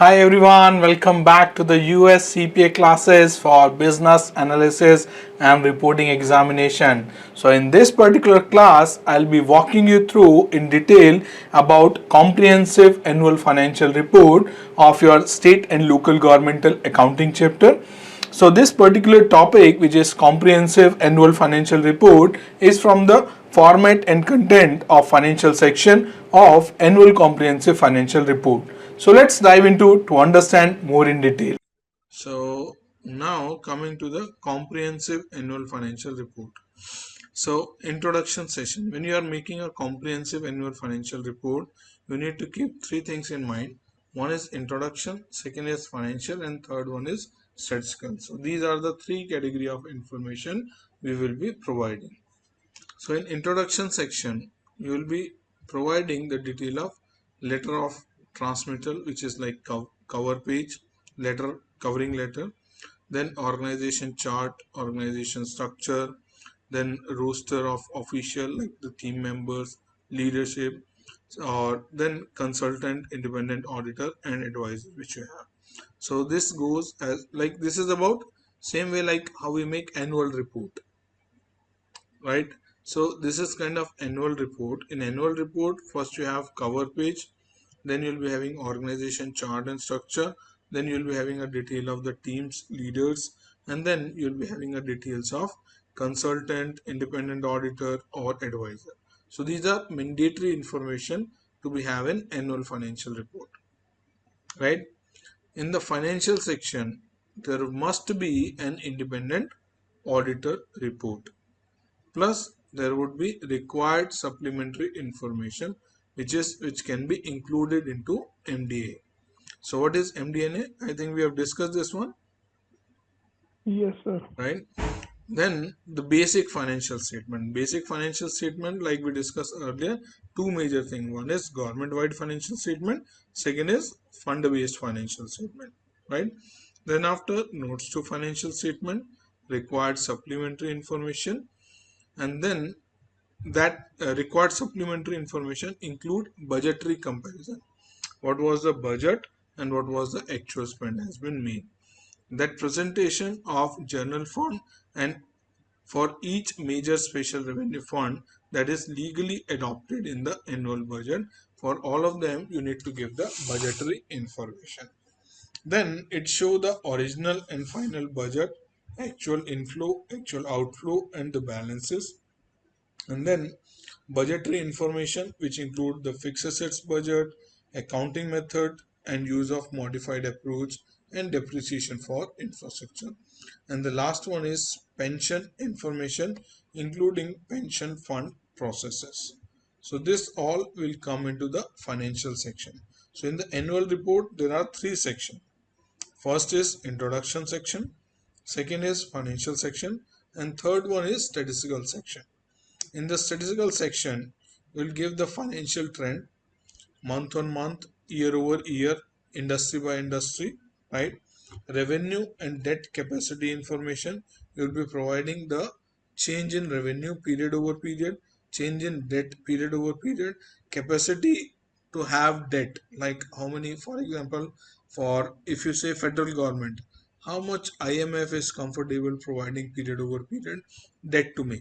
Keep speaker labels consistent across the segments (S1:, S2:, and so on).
S1: Hi everyone, welcome back to the US CPA classes for business analysis and reporting examination. So in this particular class, I'll be walking you through in detail about comprehensive annual financial report of your state and local governmental accounting chapter. So this particular topic, which is comprehensive annual financial report, is from the format and content of financial section of annual comprehensive financial report. So let's dive into to understand more in detail. So now coming to the comprehensive annual financial report. So introduction session. When you are making a comprehensive annual financial report, you need to keep three things in mind. One is introduction, second is financial, and third one is statistical. So these are the three category of information we will be providing. So in introduction section, you will be providing the detail of letter of transmittal, which is like cover page, letter, covering letter, then organization chart, organization structure, then roster of official like the team members, leadership, or then consultant, independent auditor, and advisor which you have. So this goes as like this is about same way like how we make annual report, right? So this is kind of annual report. In annual report, first you have cover page, then you'll be having organization chart and structure, then you'll be having a detail of the team's leaders, and then you'll be having a details of consultant, independent auditor, or advisor. So these are mandatory information to be have in annual financial report, right? In the financial section, there must be an independent auditor report. Plus, there would be required supplementary information which can be included into MDA. So what is MDNA? I think we have discussed this one,
S2: Yes, sir.
S1: right? Then the basic financial statement. Basic financial statement, like we discussed earlier, two major things. One is government-wide financial statement. Second is fund-based financial statement, right? Then after notes to financial statement, required supplementary information, and then that required supplementary information include budgetary comparison. What was the budget and what was the actual spend has been made. That presentation of general fund and for each major special revenue fund that is legally adopted in the annual budget. For all of them, you need to give the budgetary information. Then it show the original and final budget, actual inflow, actual outflow, and the balances. And then budgetary information, which include the fixed assets budget, accounting method, and use of modified approach, and depreciation for infrastructure. And the last one is pension information, including pension fund processes. So this all will come into the financial section. So in the annual report, there are three sections. First is introduction section, second is financial section, and third one is statistical section. In the statistical section, we'll give the financial trend month on month, year over year, industry by industry, right? Revenue and debt capacity information. You'll be providing the change in revenue period over period, change in debt period over period, capacity to have debt, like how many, for example, for if you say federal government, how much IMF is comfortable providing period over period debt to me,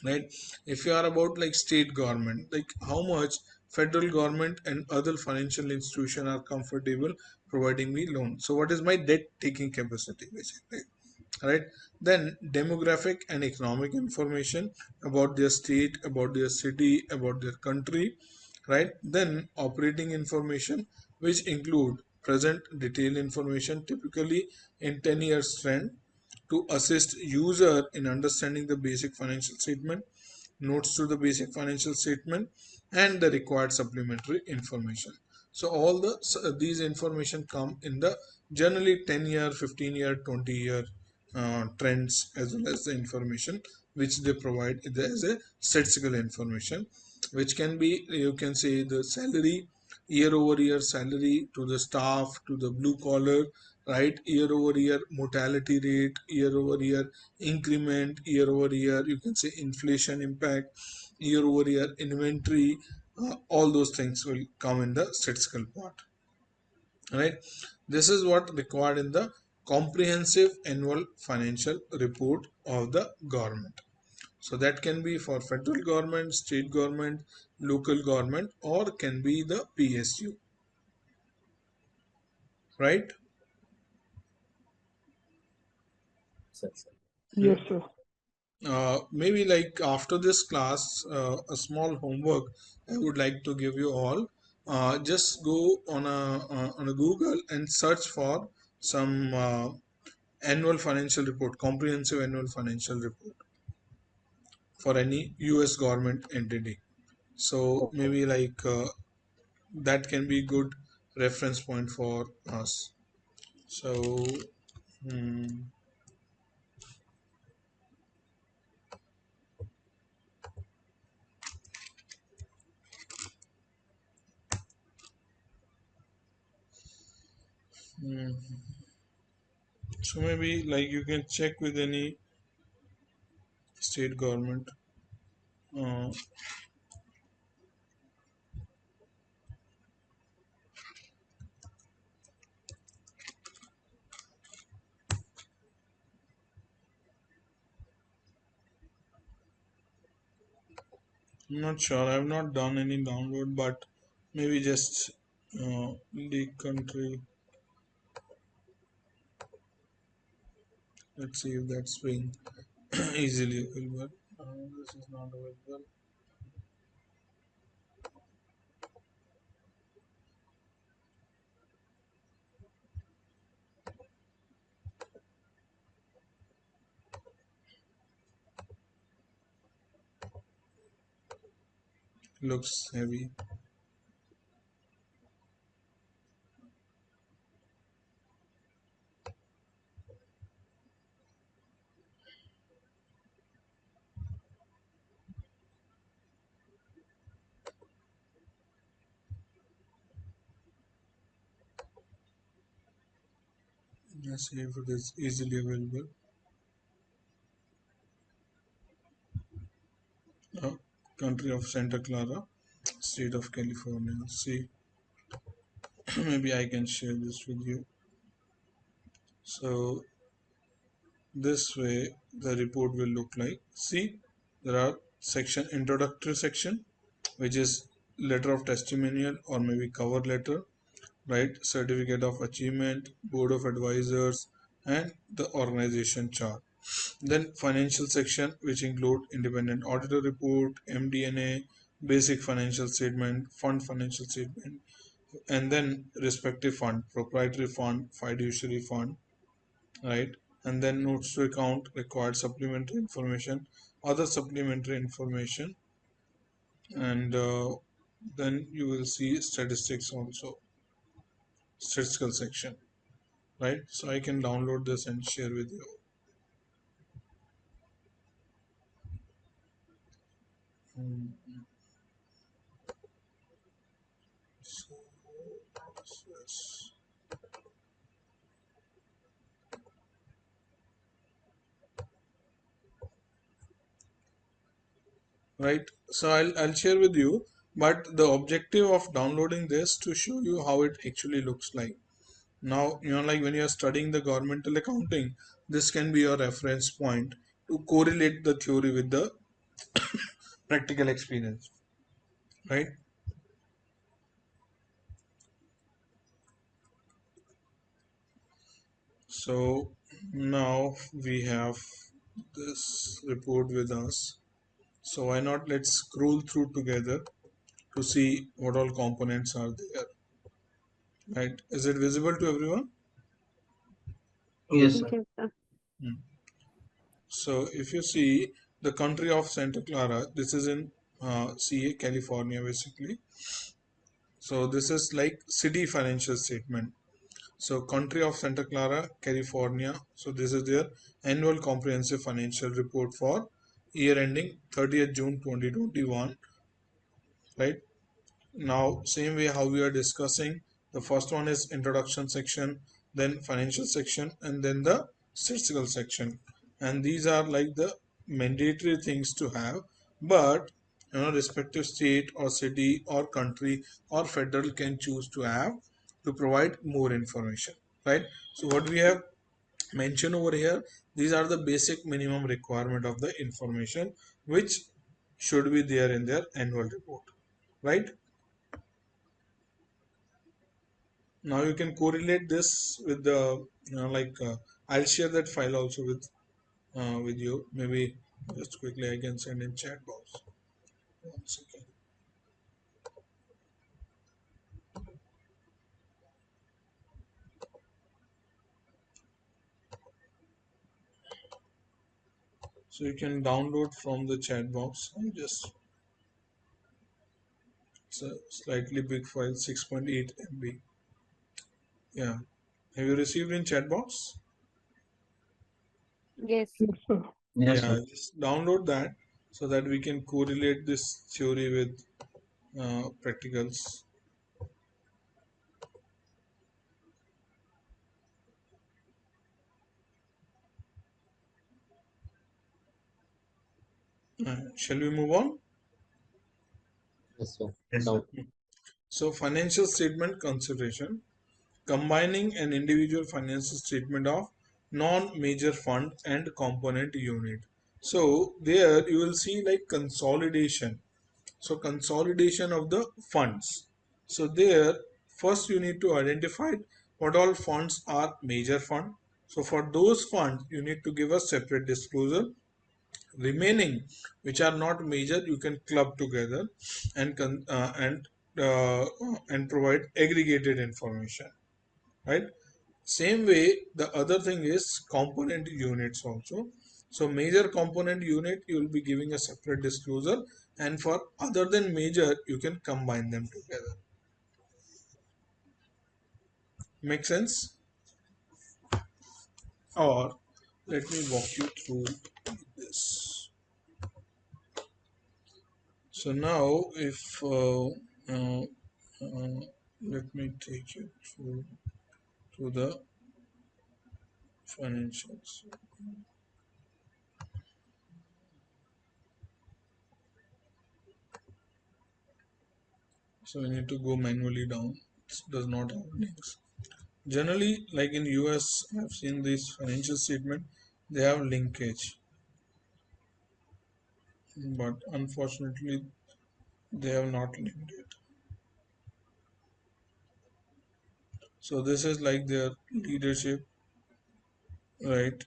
S1: right? If you are about like state government, like how much federal government and other financial institution are comfortable providing me loan, so what is my debt taking capacity basically, right? Then demographic and economic information about their state, about their city, about their country, right? Then operating information, which include present detailed information typically in 10 years trend to assist user in understanding the basic financial statement, notes to the basic financial statement, and the required supplementary information. So all these information come in the generally 10-year, 15-year, 20-year trends, as well as the information which they provide as a statistical information, which can be, you can say, the salary, year over year salary to the staff, to the blue collar, right? Year over year mortality rate, year over year increment, year over year, you can say, inflation impact, year over year inventory. All those things will come in the statistical part. right? This is what required in the comprehensive annual financial report of the government. So that can be for federal government, state government, local government, or can be the PSU, right?
S2: Yes,
S1: Hmm?
S2: sir.
S1: Maybe like after this class, a small homework I would like to give you all. Just go on a Google and search for some annual financial report, comprehensive annual financial report for any US government entity. So
S3: Okay.
S1: maybe like that can be good reference point for us. So hmm, hmm. So maybe like you can check with any state government. Uh, I'm not sure. I've not done any download, but maybe just the country. Let's see if that's being easily available. This is not available. Looks heavy. Let's see if it is easily available. Uh, Country of Santa Clara, State of California. See, maybe I can share this with you. So this way the report will look like. See, there are section introductory section, which is letter of testimonial or maybe cover letter, right? Certificate of achievement, board of advisors, and the organization chart. Then financial section, which include independent auditor report, MD&A, basic financial statement, fund financial statement, and then respective fund, proprietary fund, fiduciary fund, right? And then notes to account, required supplementary information, other supplementary information, and then you will see statistics also, statistical section, right? So I can download this and share with you. Mm, so, yes. Right, so I'll share with you, but the objective of downloading this to show you how it actually looks like. Now, like when you're studying the governmental accounting, this can be your reference point to correlate the theory with the practical experience, right? So now we have this report with us. So why not let's scroll through together to see what all components are there, right? Is it visible to everyone?
S3: Yes, sir.
S4: Yes, sir.
S1: Hmm. So if you see the country of Santa Clara, this is in CA, California, basically. So this is like city financial statement. So country of Santa Clara, California. So this is their annual comprehensive financial report for year ending 30th June 2021, right? Now, same way how we are discussing, the first one is introduction section, then financial section, and then the statistical section. And these are like the mandatory things to have, but respective state or city or country or federal can choose to have to provide more information, right? So what we have mentioned over here, these are the basic minimum requirement of the information which should be there in their annual report, right? Now you can correlate this with the I'll share that file also with you. Maybe just quickly I can send in chat box. 1 second. So you can download from the chat box. It's a slightly big file, 6.8 MB. Yeah. Have you received in chat box?
S3: Yes.
S2: Yes, sir.
S4: Yes,
S1: Yeah,
S4: sir.
S1: just download that so that we can correlate this theory with practicals. Shall we move on?
S4: Yes, sir.
S2: Yes,
S4: Down.
S1: So financial statement consideration, combining an individual financial statement of non-major fund and component unit. So there you will see like consolidation. So consolidation of the funds. So there first you need to identify what all funds are major fund. So for those funds you need to give a separate disclosure. Remaining which are not major you can club together and uh, and provide aggregated information, right? Same way the other thing is component units also. So major component unit you will be giving a separate disclosure, and for other than major you can combine them together. Make sense? Or let me walk you through this. So now if let me take you through to the financials. So we need to go manually down. It does not have links. Generally, like in US, I've seen this financial statement, they have linkage, but unfortunately, they have not linked it. So this is like their leadership, right?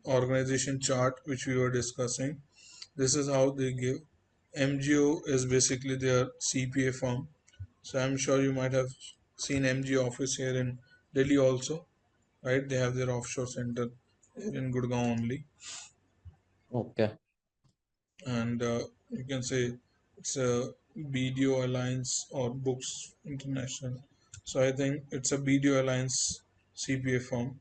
S1: Organization chart, which we were discussing. This is how they give. MGO is basically their CPA firm. So I'm sure you might have seen MG office here in Delhi also, right? They have their offshore center here in Gurgaon only.
S4: Okay.
S1: And you can say it's a BDO Alliance or Books International. So I think it's a BDO Alliance CPA firm.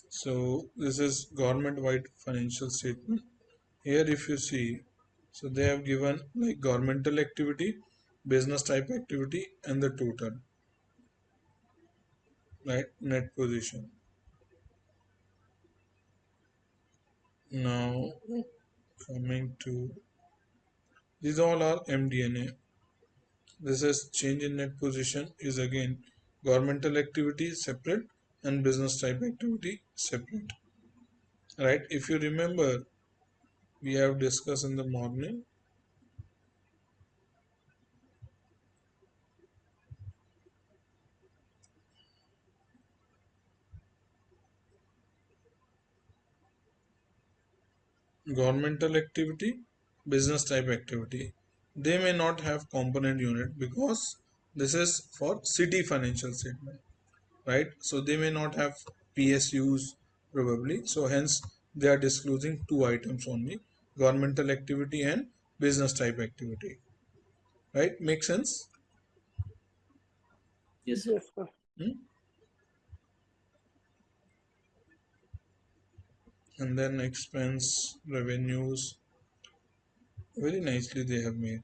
S1: So this is government-wide financial statement. Here if you see, so they have given like governmental activity, business type activity, and the total, right? Net position. Now coming to, these all are MD&A. This is change in net position is again governmental activity separate and business type activity separate, right? If you remember, we have discussed in the morning, governmental activity, business type activity, they may not have component unit because this is for city financial statement, right? So they may not have PSUs probably, so hence they are disclosing two items only, governmental activity and business type activity, right? Make sense?
S4: Yes, sir.
S2: yes, sir.
S1: Hmm? And then expense revenues, very nicely they have made.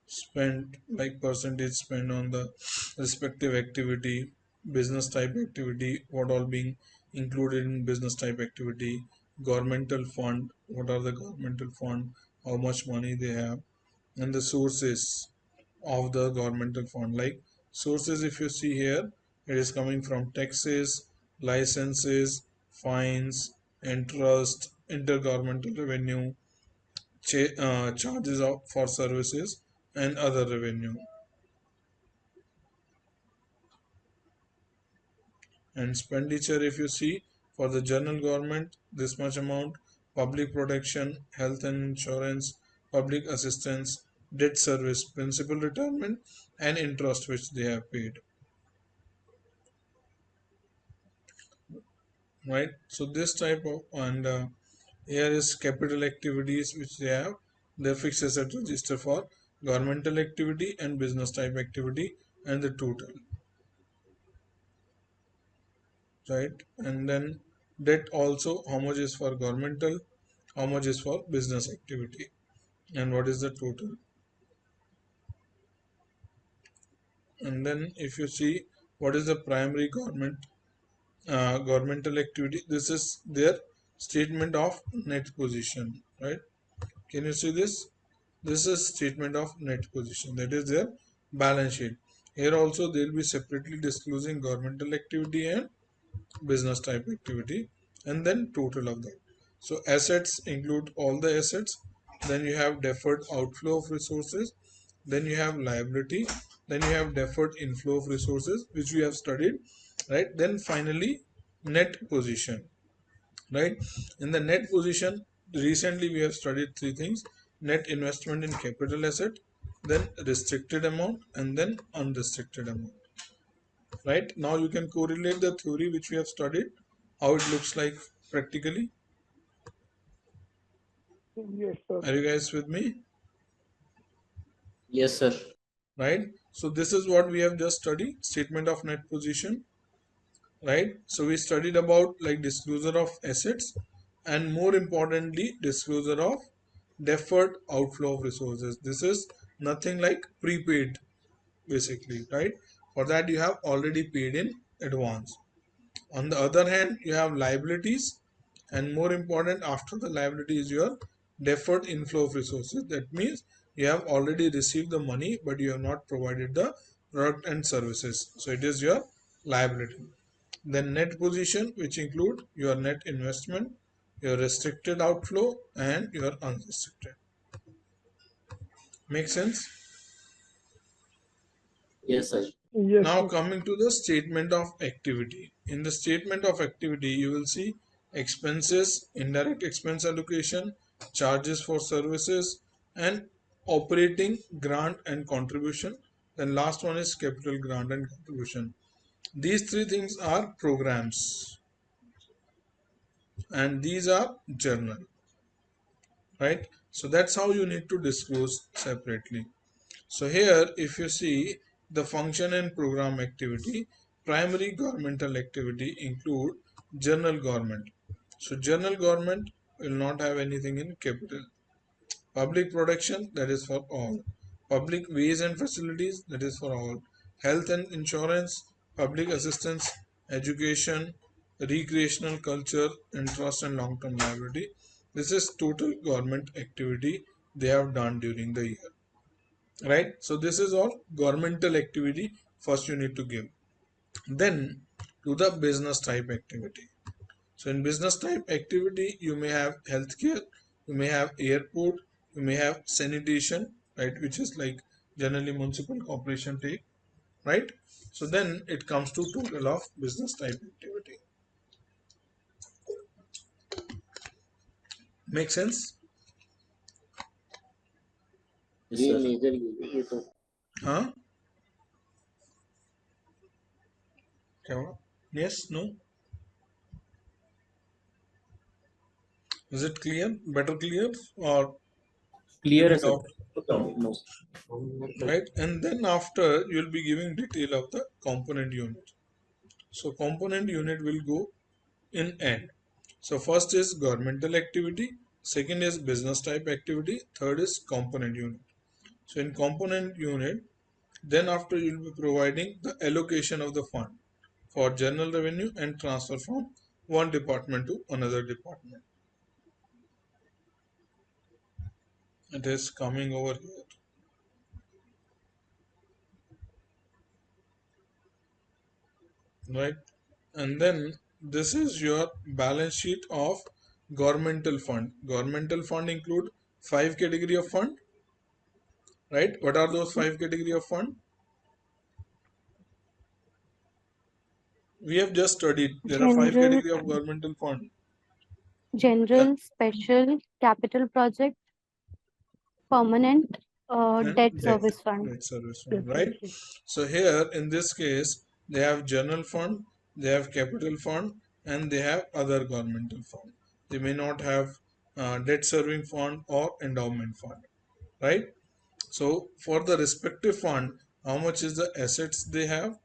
S1: Spent like percentage spent on the respective activity, business type activity, what all being included in business type activity, governmental fund, what are the governmental fund, how much money they have, and the sources of the governmental fund. Like sources, if you see here, it is coming from taxes, licenses, fines, interest, intergovernmental revenue, charges for services, and other revenue. And expenditure, if you see, for the general government, this much amount, public protection, health and insurance, public assistance, debt service, principal retirement, and interest which they have paid. Right, so this type of, and here is capital activities which they have, the fixed asset register for governmental activity and business type activity, and the total. Right, and then debt also, how much is for governmental, how much is for business activity, and what is the total. And then if you see what is the primary governmental activity, this is their statement of net position. Right, can you see this? This is statement of net position, that is their balance sheet. Here also they will be separately disclosing governmental activity and business type activity, and then total of that. So assets include all the assets, then you have deferred outflow of resources, then you have liability, then you have deferred inflow of resources which we have studied, right? Then finally net position. Right, in the net position, recently we have studied three things: net investment in capital asset, then restricted amount, and then unrestricted amount. Right, now you can correlate the theory which we have studied, how it looks like practically.
S2: Yes, sir.
S1: Are you guys with me?
S4: Yes, sir.
S1: Right, so this is what we have just studied, statement of net position. Right, so we studied about like disclosure of assets, and more importantly disclosure of deferred outflow of resources. This is nothing like prepaid basically. Right, for that you have already paid in advance. On the other hand, you have liabilities, and more important, after the liability is your deferred inflow of resources. That means you have already received the money, but you have not provided the product and services. So it is your liability. Then net position, which include your net investment, your restricted outflow, and your unrestricted. Make sense?
S4: Yes, sir.
S2: Yes,
S1: Now
S2: sir.
S1: coming to the statement of activity. In the statement of activity, you will see expenses, indirect expense allocation, charges for services, and operating grant and contribution. Then last one is capital grant and contribution. These three things are programs, and these are journal. Right, so that's how you need to disclose separately. So here if you see the function and program activity, primary governmental activity include general government. So general government will not have anything in capital. Public protection, that is for all. Public ways and facilities, that is for all. Health and insurance, public assistance, education, recreational culture, interest and long-term liability. This is total government activity they have done during the year. Right, so this is all governmental activity first you need to give. Then to the business type activity. So in business type activity, you may have healthcare, you may have airport, you may have sanitation, right, which is like generally municipal corporation take. Right, so then it comes to total of business type activity. Make sense?
S4: Yes, sir.
S1: Huh? Yes, no? Is it clear, better clear, or
S4: Clear,
S1: any
S4: sir.
S1: doubt?
S4: No.
S1: Right, and then after you'll be giving detail of the component unit. So component unit will go in end. So first is governmental activity, second is business type activity, third is component unit. So in component unit, then after you'll be providing the allocation of the fund for general revenue and transfer from one department to another department. It is coming over here, right? And then this is your balance sheet of governmental fund. Governmental fund include 5 category of fund, right? What are those 5 category of fund? We have just studied there are 5
S3: General,
S1: category of governmental fund.
S3: general, special, capital project, permanent,
S1: And
S3: debt
S1: debt,
S3: service fund.
S1: debt service
S2: Yes,
S1: fund, right?
S2: yes.
S1: So here in this case, they have general fund, they have capital fund, and they have other governmental fund. They may not have debt serving fund or endowment fund, right? So for the respective fund, how much is the assets they have,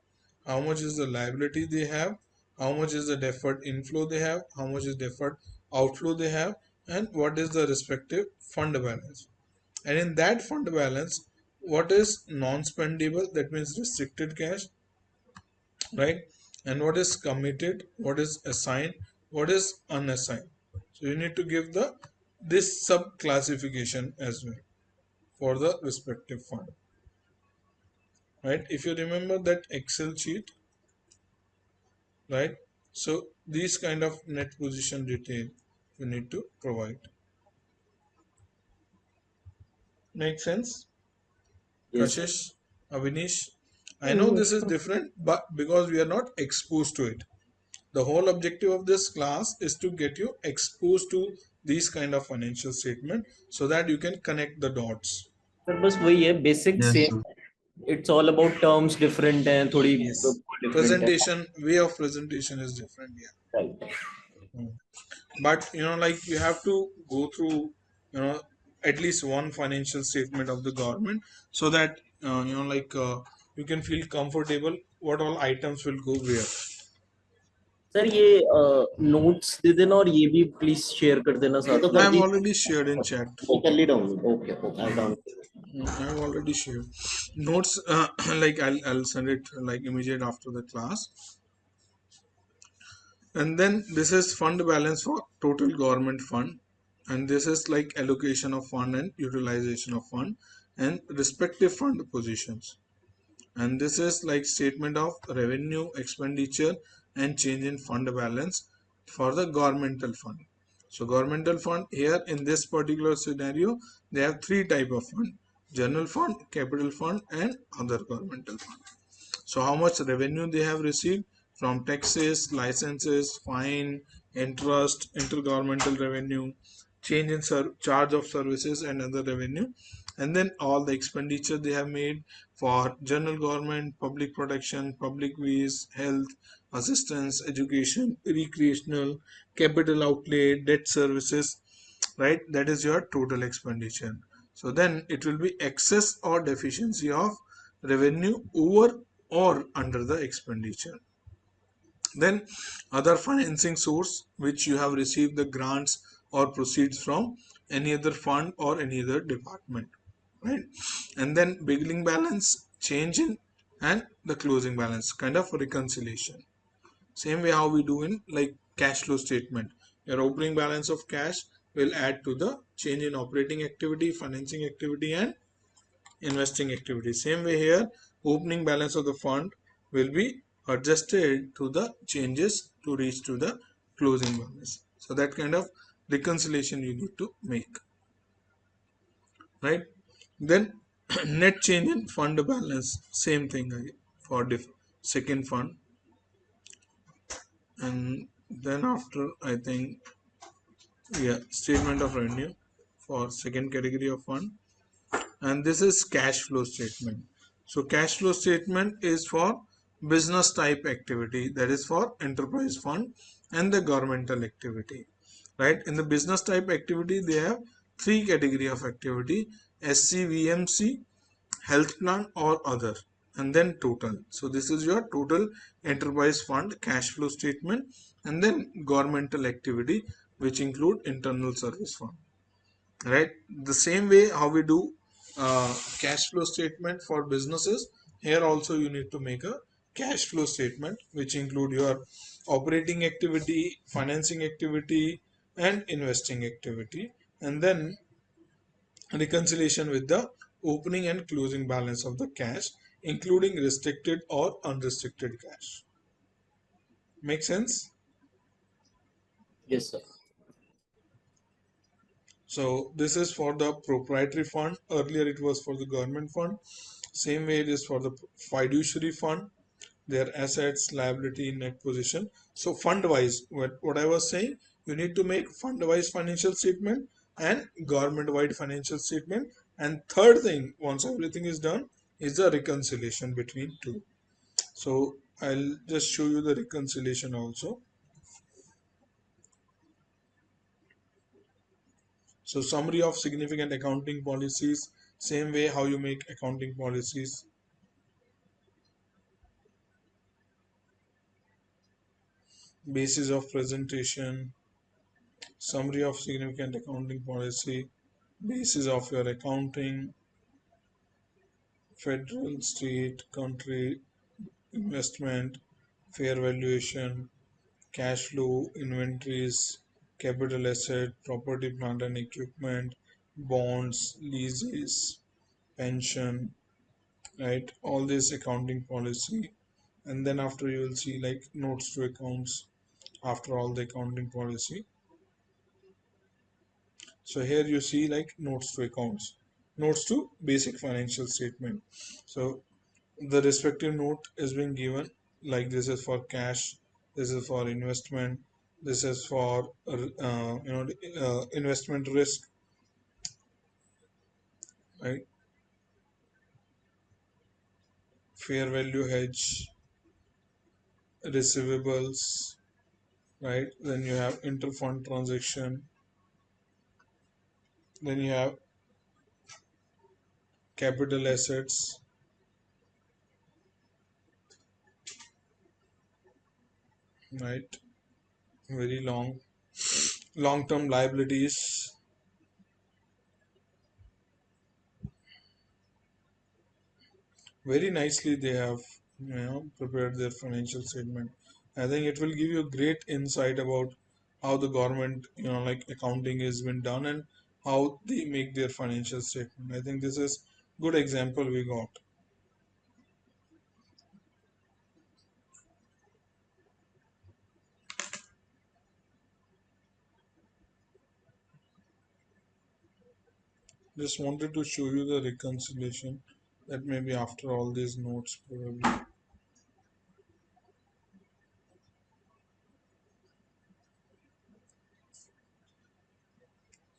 S1: how much is the liability they have, how much is the deferred inflow they have, how much is deferred outflow they have, and what is the respective fund balance. And in that fund balance, what is non-spendable, that means restricted cash, right? And what is committed, what is assigned, what is unassigned. So you need to give the this sub classification as well for the respective fund, right? If you remember that Excel sheet, right? So these kind of net position detail you need to provide. Make sense?
S4: Yes, sir.
S1: Kashish, Avinish, I know
S2: Yes,
S1: this is
S2: sir.
S1: different, but because we are not exposed to it. The whole objective of this class is to get you exposed to these kind of financial statement so that you can connect the dots.
S4: Sir बस वही है basic
S5: Yes,
S4: same.
S5: sir.
S4: It's all about terms different हैं थोड़ी
S1: Yes.
S4: Different है.
S1: Presentation, way of presentation is different, yeah.
S4: Right.
S1: But like you have to go through, at least one financial statement of the government so that you can feel comfortable what all items will go where.
S4: Sir ये notes दे देना और ये भी please share कर देना साथ
S1: I
S4: में.
S1: have already shared in chat.
S4: कर ली download. Okay okay I down.
S1: I have already shared notes. Like I'll send it like immediate after the class. And then this is fund balance for total government fund, and this is like allocation of fund and utilization of fund and respective fund positions. And this is like statement of revenue, expenditure, and change in fund balance for the governmental fund. So governmental fund here in this particular scenario, they have three type of fund: general fund, capital fund, and other governmental fund. So how much revenue they have received from taxes, licenses, fine, interest, intergovernmental revenue, change in charge of services and other revenue, and then all the expenditure they have made for general government, public protection, public ways, health, assistance, education, recreational, capital outlay, debt services, right? That is your total expenditure. So then it will be excess or deficiency of revenue over or under the expenditure. Then other financing source which you have received the grants or proceeds from any other fund or any other department, right? And then beginning balance, change in, and the closing balance, kind of reconciliation. Same way how we do in like cash flow statement. Your opening balance of cash will add to the change in operating activity, financing activity, and investing activity. Same way here, opening balance of the fund will be adjusted to the changes to reach to the closing balance. So that kind of reconciliation you need to make, right? Then net change in fund balance, same thing for second fund. And then after, I think, yeah, statement of revenue for second category of fund. And this is cash flow statement. So cash flow statement is for business type activity, that is for enterprise fund and the governmental activity, right? In the business type activity, they have three category of activity: SCVMC, health plan or other, and then total. So this is your total enterprise fund cash flow statement, and then governmental activity, which include internal service fund, right? The same way how we do cash flow statement for businesses, here also you need to make a cash flow statement which include your operating activity, financing activity, and investing activity, and then reconciliation with the opening and closing balance of the cash, including restricted or unrestricted cash. Make sense?
S4: Yes, sir.
S1: So this is for the proprietary fund. Earlier it was for the government fund. Same way it is for the fiduciary fund, their assets, liability, net position. So fund wise, what I was saying, you need to make fund wise financial statement and government wide financial statement. And third thing, once everything is done, is the reconciliation between two. So I'll just show you the reconciliation also. So summary of significant accounting policies, same way how you make accounting policies. Basis of presentation, summary of significant accounting policy, basis of your accounting, federal, state, country, investment, fair valuation, cash flow, inventories, capital asset, property, plant and equipment, bonds, leases, pension, right? All this accounting policy. And then after you will see like notes to accounts after all the accounting policy. So here you see like notes to accounts, notes to basic financial statement. So the respective note is being given, like this is for cash, this is for investment, this is for investment risk, right? Fair value hedge, receivables, right? Then you have interfund transaction, then you have capital assets, right? Very long term liabilities. Very nicely they have prepared their financial statement. I think it will give you great insight about how the government like accounting has been done and how they make their financial statement. I think this is good example we got. Just wanted to show you the reconciliation, that maybe after all these notes probably.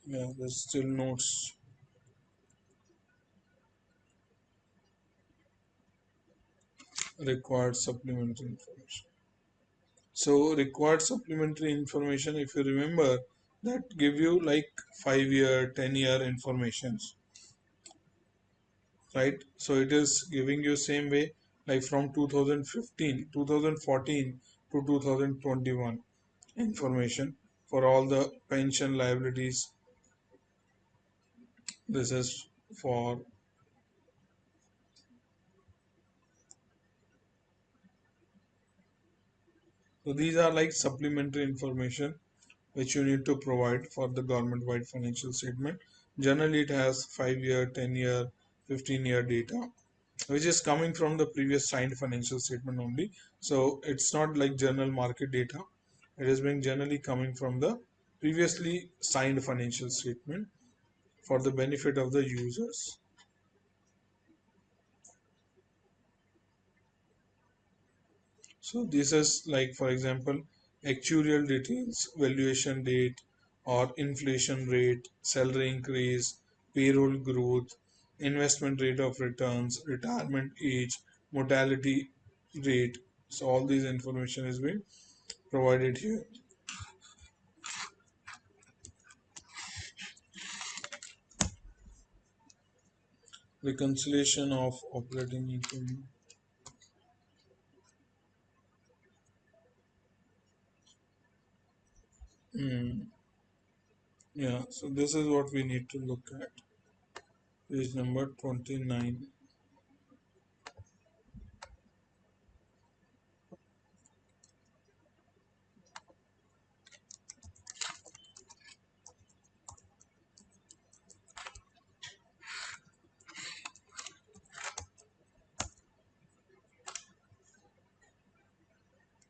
S1: Yeah, there's still notes. Required supplementary information. So required supplementary information, if you remember, that give you like 5 year, 10-year informations, right? So it is giving you same way like from 2015, 2014 to 2021 information for all the pension liabilities. This is for, so these are like supplementary information which you need to provide for the government wide financial statement. Generally it has 5 year, 10-year, 15-year data, which is coming from the previous signed financial statement only. So it's not like general market data. It is being generally coming from the previously signed financial statement for the benefit of the users. So this is like, for example, actuarial details, valuation date or inflation rate, salary increase, payroll growth, investment rate of returns, retirement age, mortality rate. So all these information is being provided here. Reconciliation of operating income. Yeah, so this is what we need to look at. Page number 29.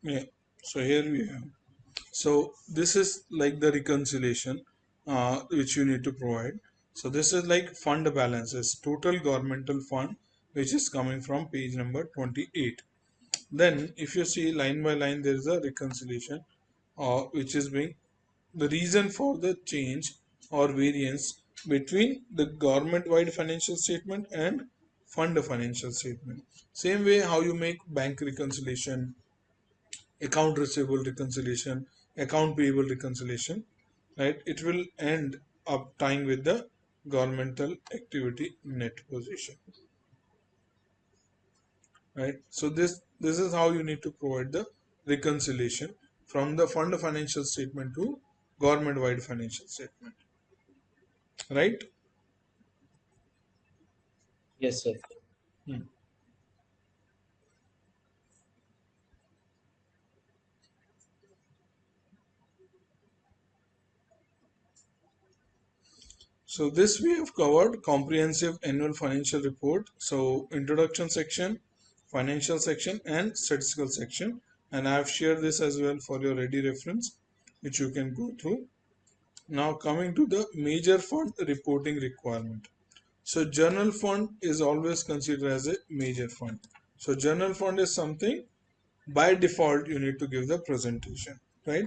S1: Yeah. So here we have. So this is like the reconciliation which you need to provide. So this is like fund balances, total governmental fund, which is coming from page number 28. Then if you see line by line, there is a reconciliation which is being the reason for the change or variance between the government wide financial statement and fund financial statement. Same way how you make bank reconciliation, account receivable reconciliation, account payable reconciliation, right? It will end up tying with the governmental activity net position, right? So this is how you need to provide the reconciliation from the fund financial statement to government wide financial statement, right?
S4: Yes, sir.
S1: Hmm. So this we have covered comprehensive annual financial report. So introduction section, financial section and statistical section. And I have shared this as well for your ready reference, which you can go through. Now coming to the major fund reporting requirement. So general fund is always considered as a major fund. So general fund is something by default you need to give the presentation, right?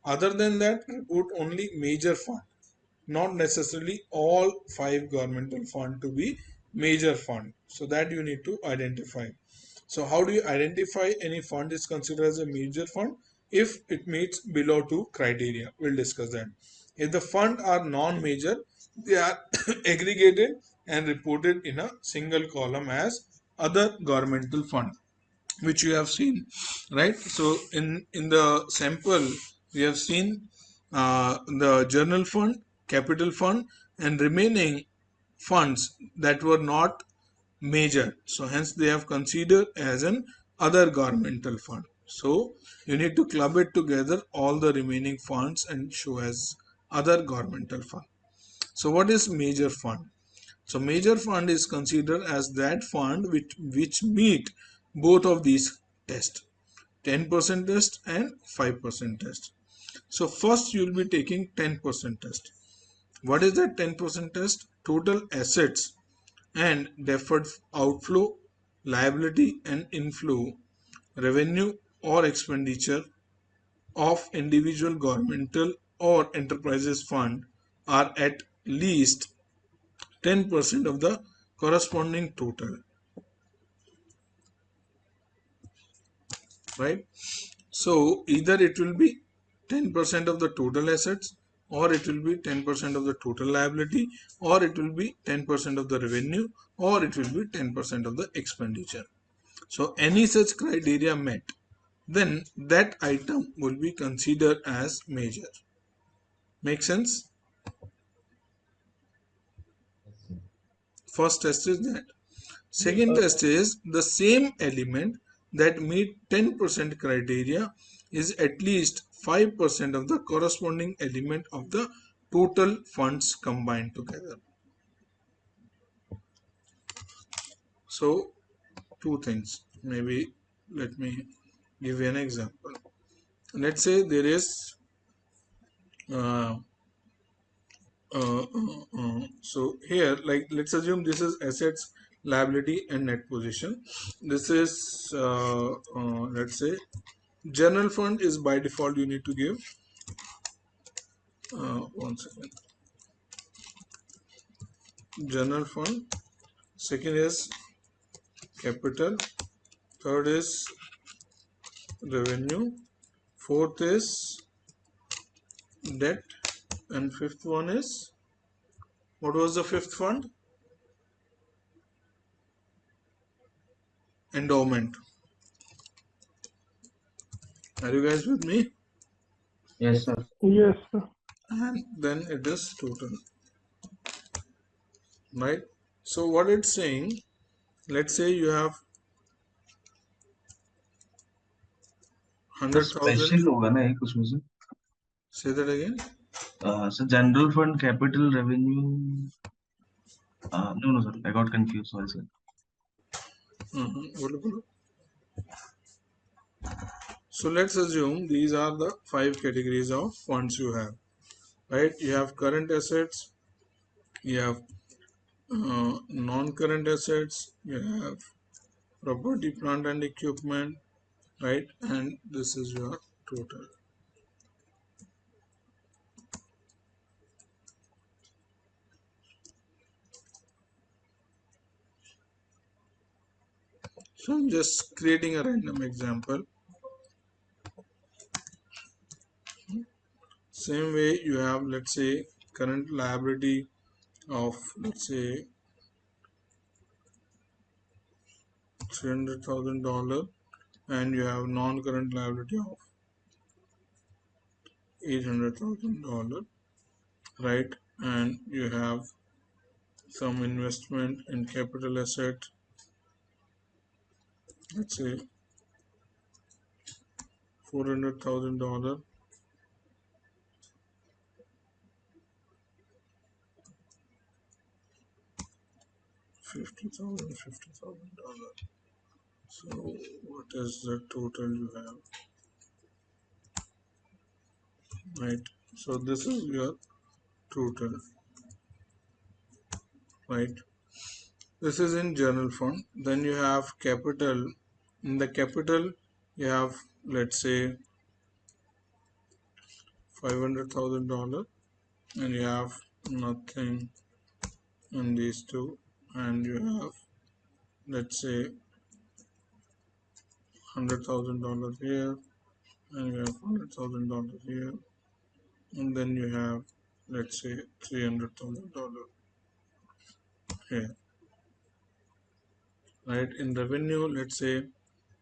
S1: Other than that, report only major fund, not necessarily all five governmental fund to be major fund. So that you need to identify. So how do you identify any fund is considered as a major fund? If it meets below two criteria, we'll discuss that. If the fund are non-major, they are aggregated and reported in a single column as other governmental fund, which you have seen, right? So in the sample we have seen the general fund, capital fund, and remaining funds that were not major, so hence they have considered as an other governmental fund. So you need to club it together all the remaining funds and show as other governmental fund. So what is major fund? So major fund is considered as that fund which meet both of these tests, 10% test and 5% test. So first you will be taking 10% test. What is that 10% test? Total assets and deferred outflow, liability and inflow, revenue or expenditure of individual governmental or enterprises fund are at least 10% of the corresponding total, right? So either it will be 10% of the total assets, or it will be 10% of the total liability, or it will be 10% of the revenue, or it will be 10% of the expenditure. So any such criteria met, then that item will be considered as major. Make sense? First test is that. Second test is the same element that meet 10% criteria is at least 5% of the corresponding element of the total funds combined together. So two things. Maybe let me give you an example. Let's say there is uh, so here, like, let's assume this is assets, liability and net position. This is let's say general fund is by default you need to give one second, general fund. Second is capital. Third is revenue. Fourth is debt. And fifth one is, what was the fifth fund? Endowment. Are you guys with me?
S4: Yes,
S5: Yes,
S4: sir.
S5: sir.
S2: Yes, sir.
S1: And then it is total, right? So what it's saying, let's say you have
S5: sir
S1: 100,000.
S5: Special होगा ना एक उसमें से
S1: Say that again.
S5: Sir general fund capital revenue no no sir I got confuse sorry sir
S1: बोलो बोलो. So let's assume these are the 5 categories of funds you have, right? You have current assets, you have non-current assets, you have property, plant and equipment, right? And this is your total. So I'm just creating a random example. Same way you have, let's say, current liability of, let's say, $300,000, and you have non-current liability of $800,000, right? And you have some investment in capital asset, let's say $400,000, $50,000. So what is the total you have, right? So this is your total, right? This is in general fund. Then you have capital. In the capital you have, let's say, $500,000, and you have nothing in these two, and you have, let's say, $100,000 here, and you have $100,000 here, and then you have, let's say, $300,000 here, right? In revenue, let's say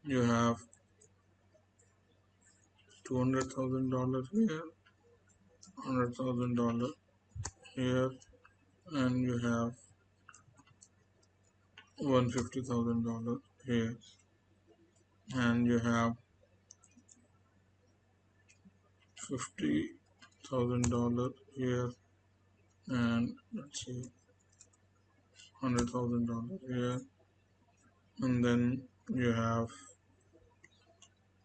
S1: you have $200,000 here, $100,000 here, and you have $150,000 here, and you have $50,000 here, and let's see, $100,000 here, and then you have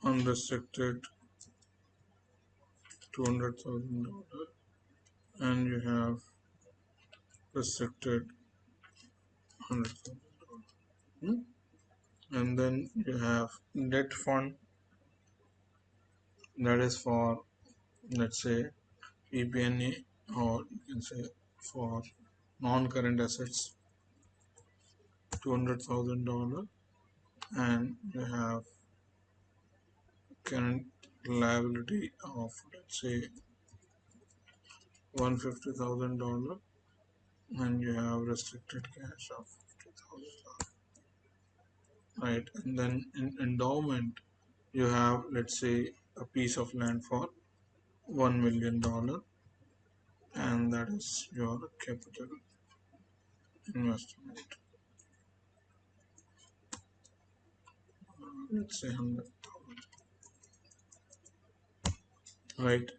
S1: unrestricted $200,000, and you have restricted $100,000. And then you have debt fund, that is for, let's say, PP&E, or you can say for non-current assets, $200,000, and you have current liability of, let's say, $150,000, and you have restricted cash of $50,000, right? And then in endowment you have, let's say, a piece of land for $1 million, and that is your capital investment, let's say 100,000, right?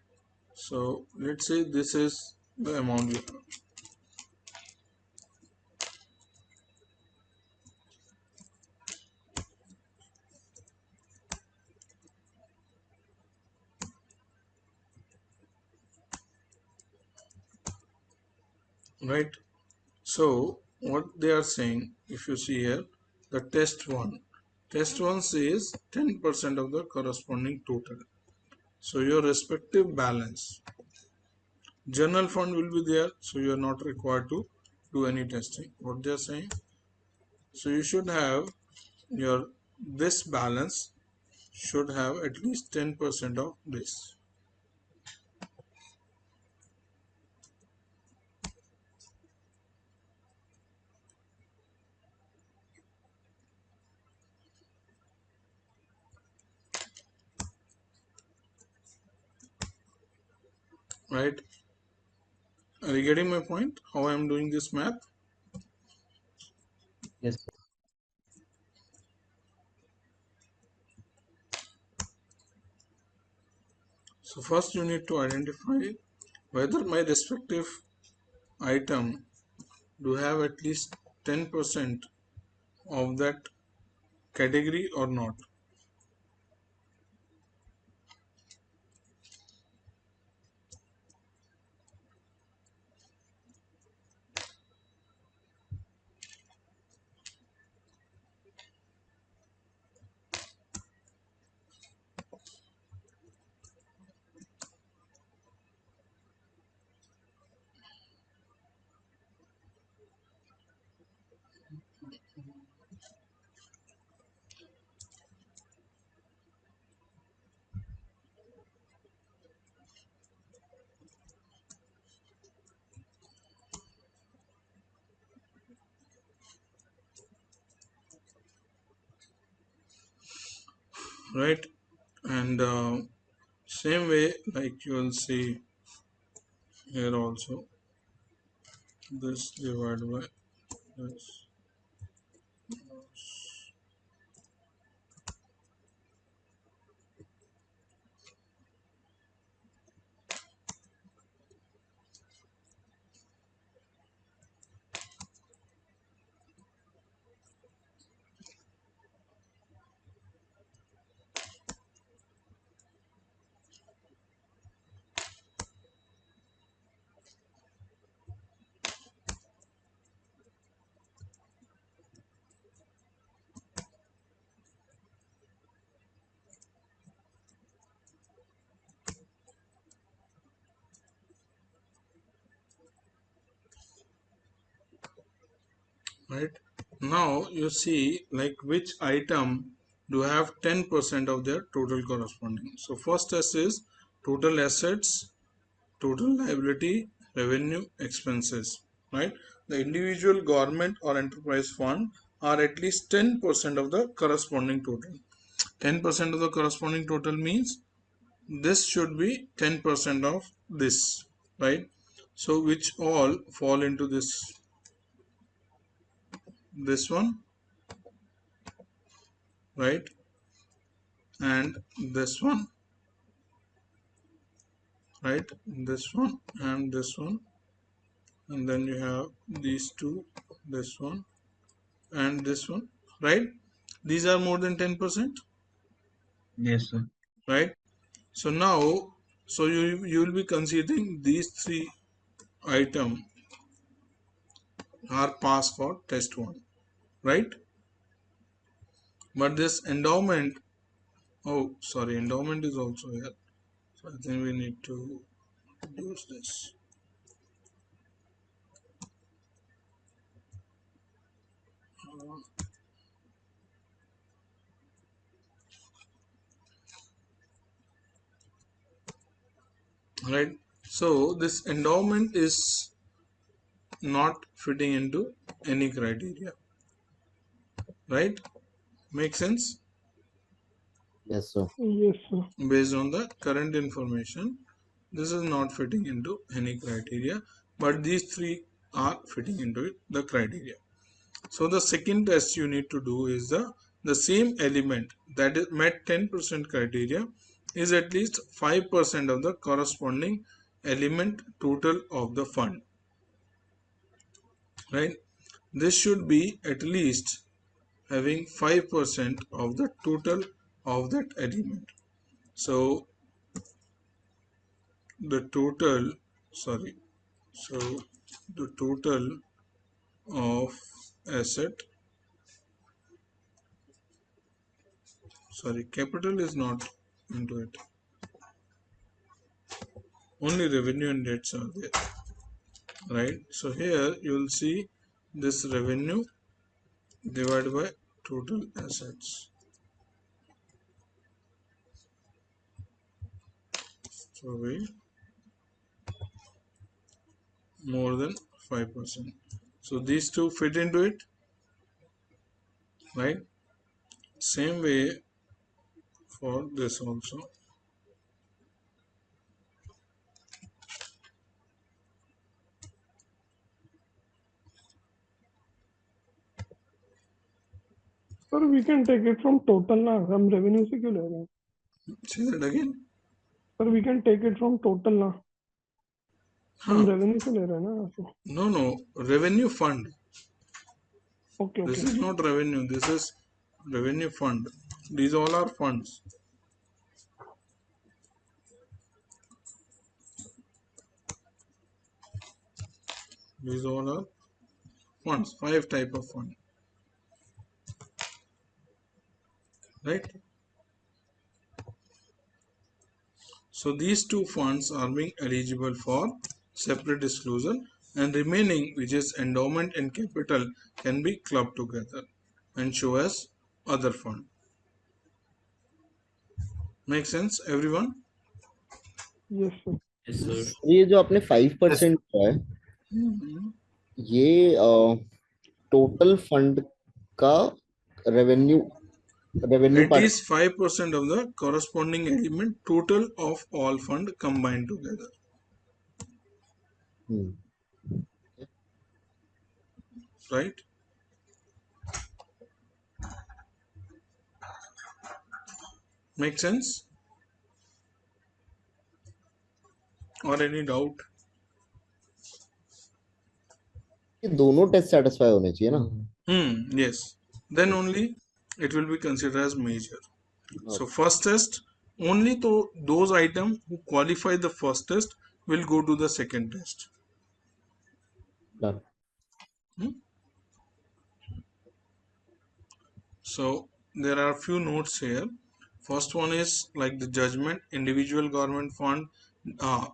S1: So let's say this is the amount you have, right? So what they are saying, if you see here, the test one says 10% of the corresponding total. So your respective balance, general fund will be there, so you are not required to do any testing. What they are saying, so you should have your, this balance should have at least 10% of this, right? Are you getting my point? How I am doing this math?
S4: Yes.
S1: So first you need to identify whether my respective item do have at least 10% of that category or not. right? And same way, like you will see here also, this divided by this. Right, now you see like which item do have 10% of their total corresponding. So first test is total assets, total liability, revenue, expenses, right? The individual government or enterprise fund are at least 10% of the corresponding total. 10% of the corresponding total means this should be 10% of this, right? So which all fall into this one, right? And this one, right? This one and this one, and then you have these two, this one and this one, right? These are more than 10%,
S5: Yes, sir.
S1: right? So now, so you will be considering these three items are passed for test one, right? But this endowment, oh sorry, endowment is also here. So I think we need to reduce this. Right. So this endowment is not fitting into any criteria, right? Make sense?
S4: Yes, sir.
S2: Yes, sir.
S1: Based on the current information, this is not fitting into any criteria, but these three are fitting into it, the criteria. So the second test you need to do is the same element that is met 10% criteria is at least 5% of the corresponding element total of the fund, right? This should be at least having 5% of the total of that element. So the total, sorry, so the total of asset, sorry, capital is not into it, only revenue and debts are there, right? So here you will see this revenue divided by total assets, so we more than 5%. So these two fit into it, right? Same way for this also.
S2: Sir, we can take it from total ना, हम revenue से क्यों ले रहे हैं?
S1: Say that again.
S2: Sir, we can take it from total ना, हम
S1: Huh.
S2: revenue से ले रहे हैं ना, so.
S1: No, revenue fund.
S2: Okay,
S1: This
S2: okay.
S1: is not revenue, this is revenue fund. These all are funds. These all are funds, 5 type of fund, right? So these two funds are being eligible for separate disclosure, and remaining, which is endowment and capital, can be clubbed together and show as other fund. Make sense, everyone?
S2: Yes, sir.
S4: Yes, sir. ये जो आपने 5% है, ये total fund का revenue
S6: revenue
S1: At
S6: part.
S1: least 5% of the corresponding element total of all fund combined together.
S6: Hmm.
S1: Right? Make sense? Or any doubt?
S6: ये दोनों test satisfy होने चाहिए ना.
S1: Yes. Then only it will be considered as major. So first test, only those items who qualify the first test will go to the second test.
S6: Done.
S1: So there are a few notes here. First one is like the judgment, individual government fund.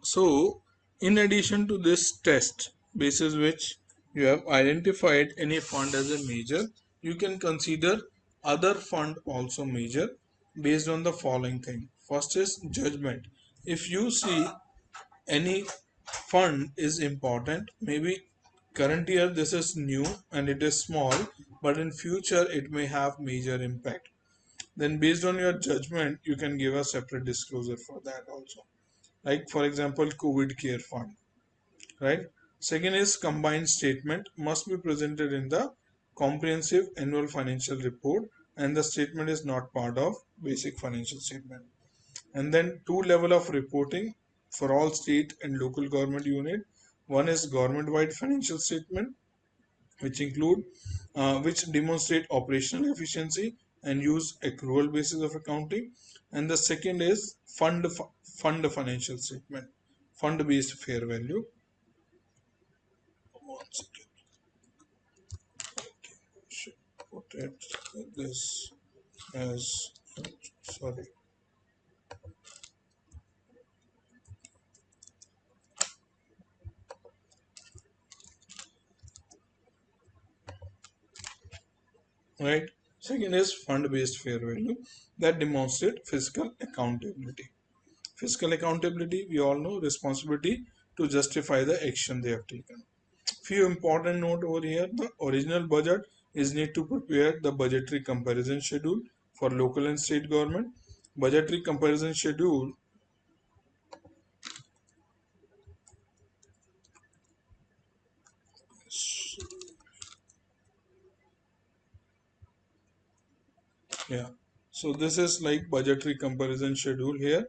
S1: So in addition to this test, basis which you have identified any fund as a major, you can consider other fund also major based on the following thing. First is judgment. If you see any fund is important, maybe current year this is new and it is small, but in future it may have major impact, then based on your judgment you can give a separate disclosure for that also, like for example COVID care fund, right? Second is combined statement must be presented in the comprehensive annual financial report, and the statement is not part of basic financial statement. And then two level of reporting for all state and local government unit. One is government wide financial statement, which include which demonstrate operational efficiency and use accrual basis of accounting. And the second is fund financial statement, fund based fair value. One second. Should put it this as, sorry. Right. Second is fund based fair value that demonstrate fiscal accountability. Fiscal accountability, we all know, responsibility to justify the action they have taken. Few important note over here. The original budget is need to prepare the budgetary comparison schedule for local and state government. Budgetary comparison schedule yeah, so this is like budgetary comparison schedule here.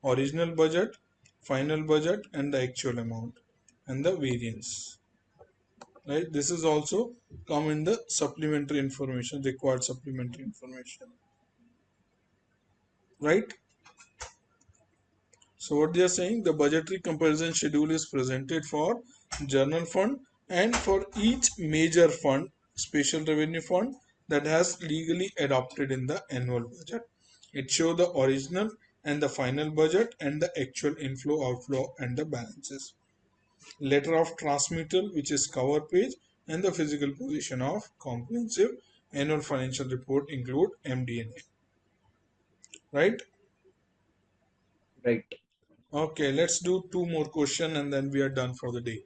S1: Original budget, final budget, and the actual amount and the variance. Right, this is also come in the supplementary information, required supplementary information. Right. So what they are saying, the budgetary comparison schedule is presented for general fund and for each major fund, special revenue fund that has legally adopted in the annual budget. It shows the original and the final budget and the actual inflow, outflow, and the balances. Letter of transmittal, which is cover page, and the physical position of comprehensive annual financial report include MD&A. Right?
S4: Right.
S1: Okay, let's do two more questions and then we are done for the day.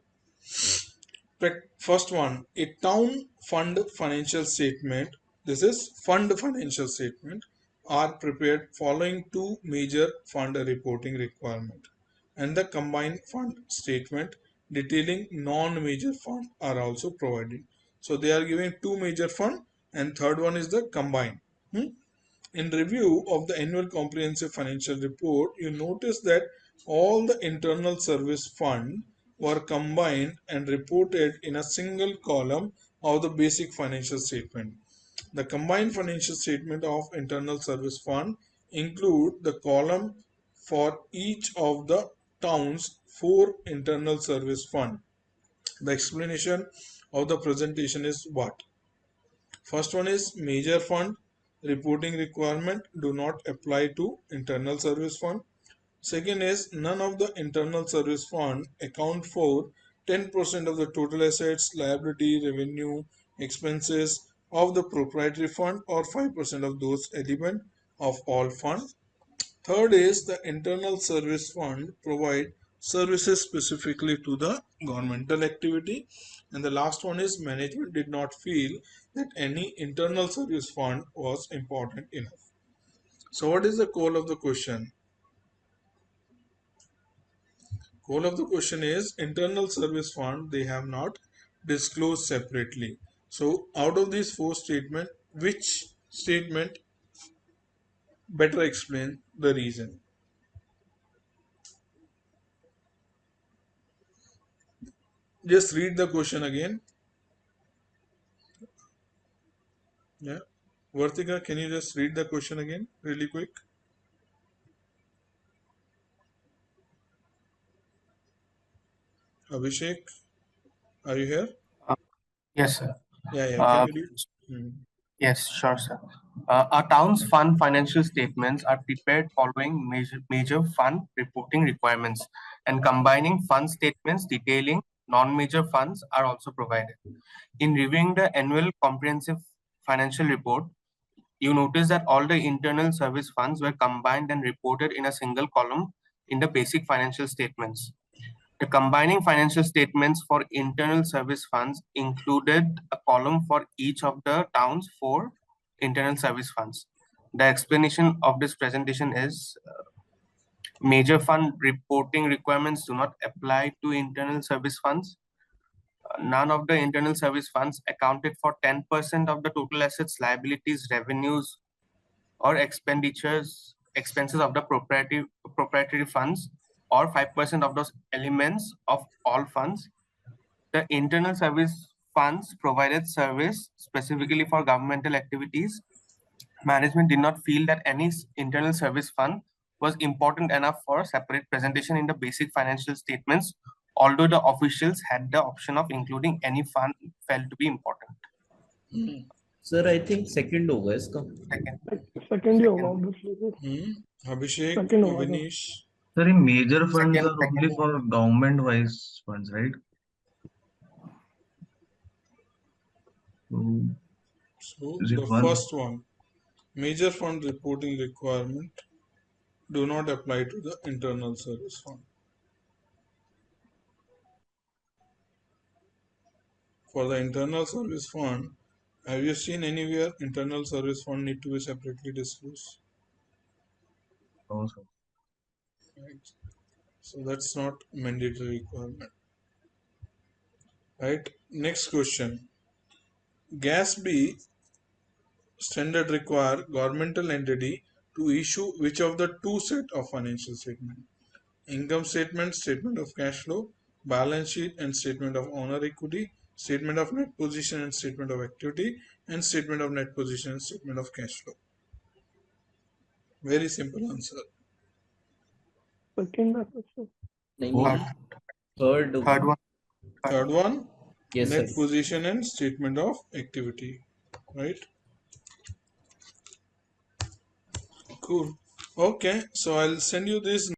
S1: First one, a town fund financial statement. This is fund financial statement are prepared following two major fund reporting requirement, and the combined fund statement detailing non-major fund are also provided. So they are giving two major fund and third one is the combined. In review of the annual comprehensive financial report, you notice that all the internal service fund were combined and reported in a single column of the basic financial statement. The combined financial statement of internal service fund include the column for each of the town's four internal service fund. The explanation of the presentation is what? First one is major fund reporting requirement do not apply to internal service fund. Second is none of the internal service fund account for 10% of the total assets, liability, revenue, expenses of the proprietary fund or 5% of those elements of all fund. Third is the internal service fund provide services specifically to the governmental activity. And the last one is management did not feel that any internal service fund was important enough. So what is the core of the question? Core of the question is internal service fund they have not disclosed separately. So out of these four statements, which statement better explain the reason? Just read the question again. Yeah. Vartika, can you just read the question again really quick? Abhishek, are you here?
S7: Yes, sir.
S1: Yeah, can
S7: Uh,
S1: you read? Hmm.
S7: yes, sure, sir. Our town's fund financial statements are prepared following major fund reporting requirements, and combining fund statements detailing non-major funds are also provided. In reviewing the annual comprehensive financial report, you notice that all the internal service funds were combined and reported in a single column in the basic financial statements. The combining financial statements for internal service funds included a column for each of the town's 4 internal service funds. The explanation of this presentation is major fund reporting requirements do not apply to internal service funds. None of the internal service funds accounted for 10% of the total assets, liabilities, revenues, or expenses of the proprietary funds, or 5% of those elements of all funds. The internal service funds provided service specifically for governmental activities. Management did not feel that any internal service fund was important enough for separate presentation in the basic financial statements, although the officials had the option of including any fund felt to be important.
S4: Sir, I think second होगा इसका.
S2: Second ही होगा obviously.
S1: Abhishek,
S2: Second होगा sir.
S1: Avinish.
S5: Sir, in major funds
S7: Second-
S5: are only for government-wise funds, right?
S1: So
S5: Is it
S1: the
S5: one?
S1: first one, major fund reporting requirement do not apply to the internal service fund. For the internal service fund, have you seen anywhere internal service fund need to be separately disclosed?
S5: No, sir.
S1: Right. So that's not mandatory requirement. Right. Next question. GASB standard require governmental entity to issue which of the two set of financial statement? Income statement, statement of cash flow, balance sheet and statement of owner equity, statement of net position and statement of activity, and statement of net position and statement of cash flow. Very simple answer.
S2: Second answer.
S4: नहीं, third
S7: Third one.
S1: Third one,
S4: Yes,
S1: net
S4: sir.
S1: position and statement of activity. Right? Cool. Okay, so I'll send you this